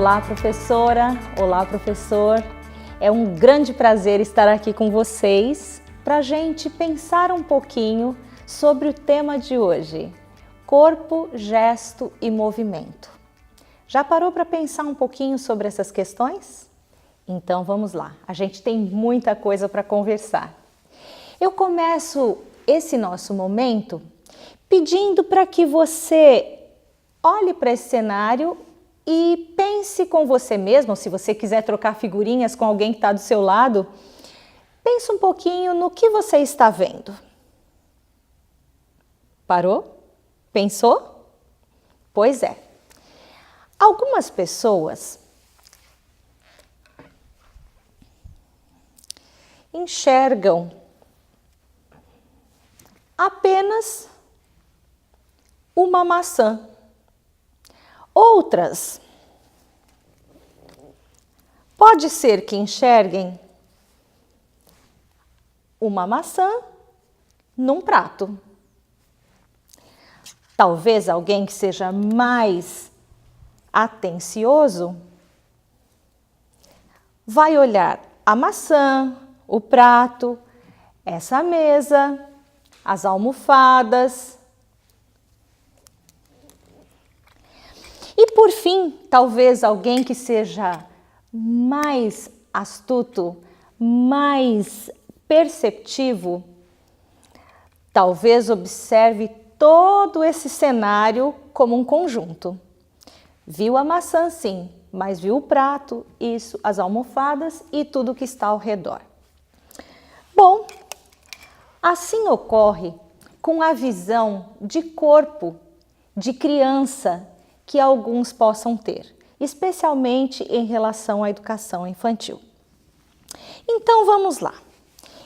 Olá, professora! Olá, professor! É um grande prazer estar aqui com vocês para a gente pensar um pouquinho sobre o tema de hoje: corpo, gesto e movimento. Já parou para pensar um pouquinho sobre essas questões? Então vamos lá, a gente tem muita coisa para conversar. Eu começo esse nosso momento pedindo para que você olhe para esse cenário e pense com você mesmo, se você quiser trocar figurinhas com alguém que está do seu lado, pense um pouquinho no que você está vendo. Parou? Pensou? Pois é. Algumas pessoas enxergam apenas uma maçã. Outras, pode ser que enxerguem uma maçã num prato. Talvez alguém que seja mais atencioso vai olhar a maçã, o prato, essa mesa, as almofadas. E por fim, talvez alguém que seja mais astuto, mais perceptivo, talvez observe todo esse cenário como um conjunto. Viu a maçã, sim, mas viu o prato, isso, as almofadas e tudo que está ao redor. Bom, assim ocorre com a visão de corpo de criança que alguns possam ter, especialmente em relação à educação infantil. Então vamos lá.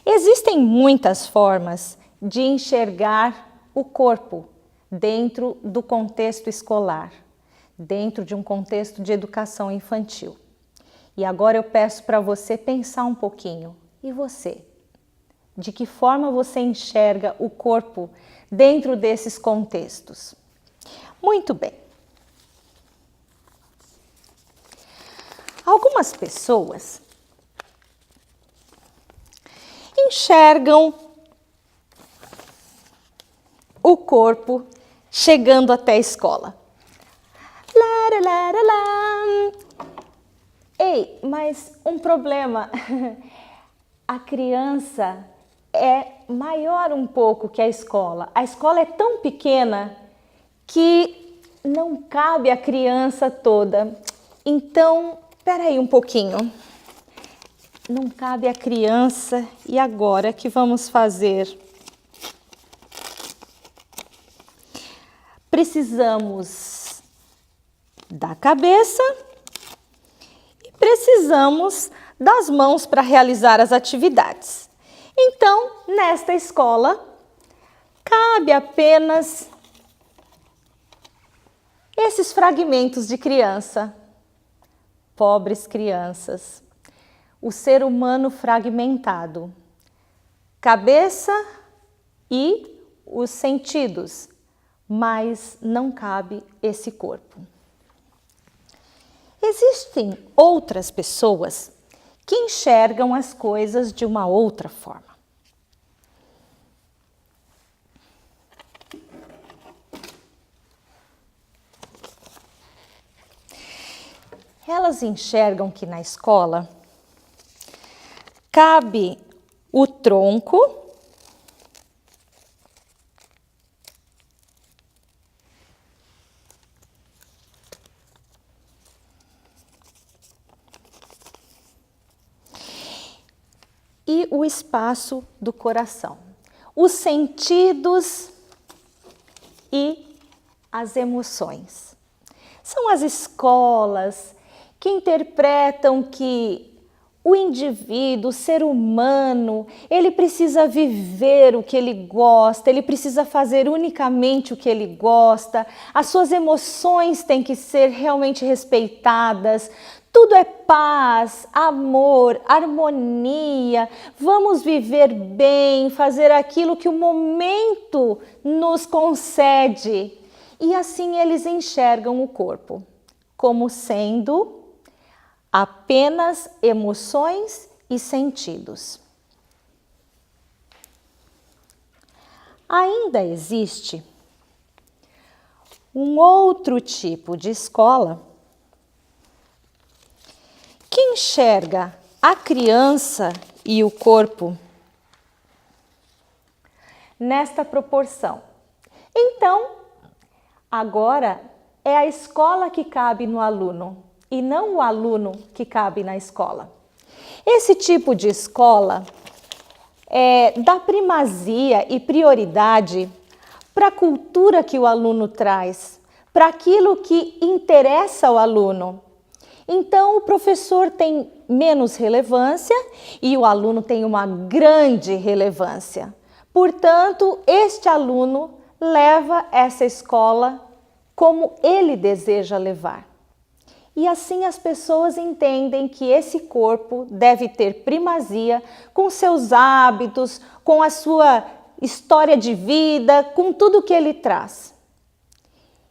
Existem muitas formas de enxergar o corpo dentro do contexto escolar, dentro de um contexto de educação infantil. E agora eu peço para você pensar um pouquinho. E você? De que forma você enxerga o corpo dentro desses contextos? Muito bem. Algumas pessoas enxergam o corpo chegando até a escola. Ei, mas um problema. A criança é maior um pouco que a escola. A escola é tão pequena que não cabe a criança toda. Então, espera aí um pouquinho. Não cabe a criança. E agora, o que vamos fazer? Precisamos da cabeça e precisamos das mãos para realizar as atividades. Então, nesta escola, cabe apenas esses fragmentos de criança. Pobres crianças. O ser humano fragmentado. Cabeça e os sentidos, mas não cabe esse corpo. Existem outras pessoas que enxergam as coisas de uma outra forma. Elas enxergam que na escola cabe o tronco e o espaço do coração, os sentidos e as emoções. São as escolas que interpretam que o indivíduo, o ser humano, ele precisa viver o que ele gosta, ele precisa fazer unicamente o que ele gosta, as suas emoções têm que ser realmente respeitadas, tudo é paz, amor, harmonia, vamos viver bem, fazer aquilo que o momento nos concede. E assim eles enxergam o corpo, como sendo apenas emoções e sentidos. Ainda existe um outro tipo de escola que enxerga a criança e o corpo nesta proporção. Então, agora é a escola que cabe no aluno e não o aluno que cabe na escola. Esse tipo de escola dá primazia e prioridade para a cultura que o aluno traz, para aquilo que interessa ao aluno. Então, o professor tem menos relevância e o aluno tem uma grande relevância. Portanto, este aluno leva essa escola como ele deseja levar. E assim as pessoas entendem que esse corpo deve ter primazia com seus hábitos, com a sua história de vida, com tudo que ele traz.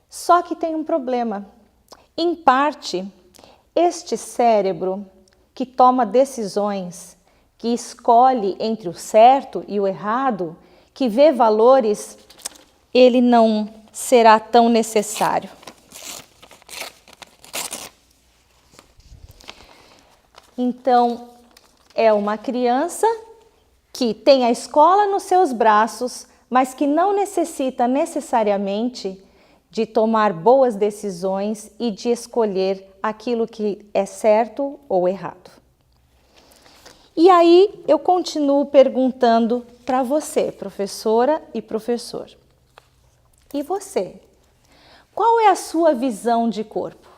Só que tem um problema. Em parte, este cérebro que toma decisões, que escolhe entre o certo e o errado, que vê valores, ele não será tão necessário. Então, é uma criança que tem a escola nos seus braços, mas que não necessita necessariamente de tomar boas decisões e de escolher aquilo que é certo ou errado. E aí eu continuo perguntando para você, professora e professor. E você? Qual é a sua visão de corpo?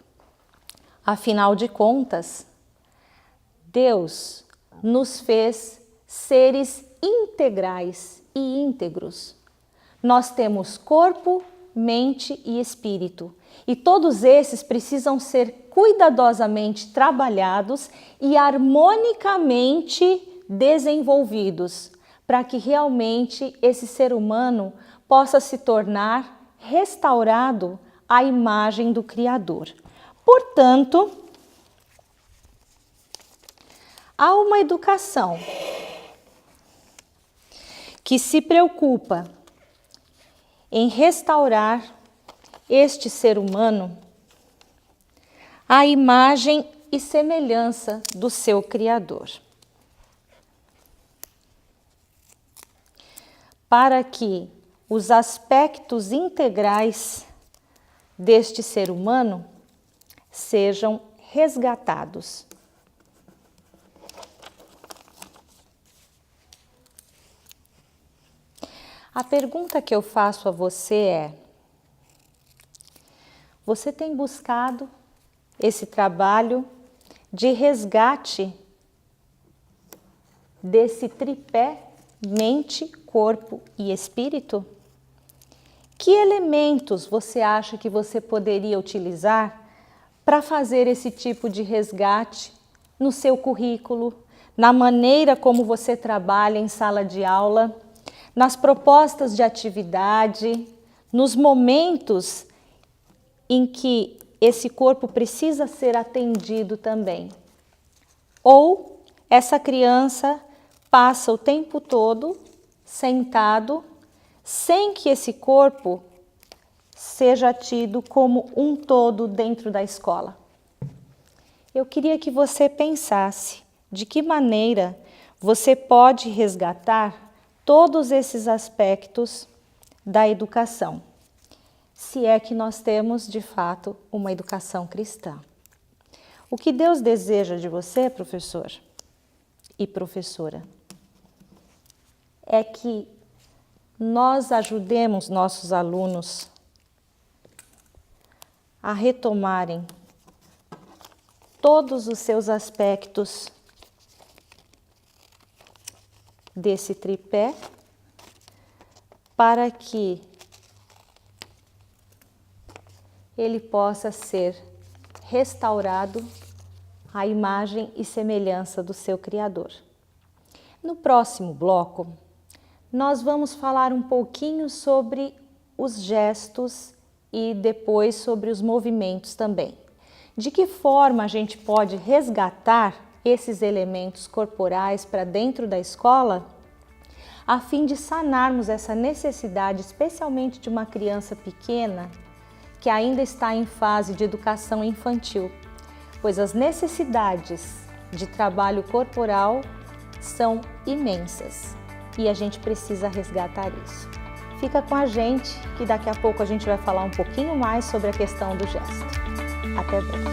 Afinal de contas, Deus nos fez seres integrais e íntegros. Nós temos corpo, mente e espírito. E todos esses precisam ser cuidadosamente trabalhados e harmonicamente desenvolvidos, para que realmente esse ser humano possa se tornar restaurado à imagem do Criador. Portanto, há uma educação que se preocupa em restaurar este ser humano à imagem e semelhança do seu Criador, para que os aspectos integrais deste ser humano sejam resgatados. A pergunta que eu faço a você é: você tem buscado esse trabalho de resgate desse tripé mente, corpo e espírito? Que elementos você acha que você poderia utilizar para fazer esse tipo de resgate no seu currículo, na maneira como você trabalha em sala de aula, nas propostas de atividade, nos momentos em que esse corpo precisa ser atendido também? Ou essa criança passa o tempo todo sentado, sem que esse corpo seja tido como um todo dentro da escola? Eu queria que você pensasse de que maneira você pode resgatar todos esses aspectos da educação, se é que nós temos, de fato, uma educação cristã. O que Deus deseja de você, professor e professora, é que nós ajudemos nossos alunos a retomarem todos os seus aspectos desse tripé, para que ele possa ser restaurado à imagem e semelhança do seu Criador. No próximo bloco, nós vamos falar um pouquinho sobre os gestos e depois sobre os movimentos também. De que forma a gente pode resgatar esses elementos corporais para dentro da escola, a fim de sanarmos essa necessidade, especialmente de uma criança pequena que ainda está em fase de educação infantil, pois as necessidades de trabalho corporal são imensas e a gente precisa resgatar isso. Fica com a gente que daqui a pouco a gente vai falar um pouquinho mais sobre a questão do gesto. Até breve.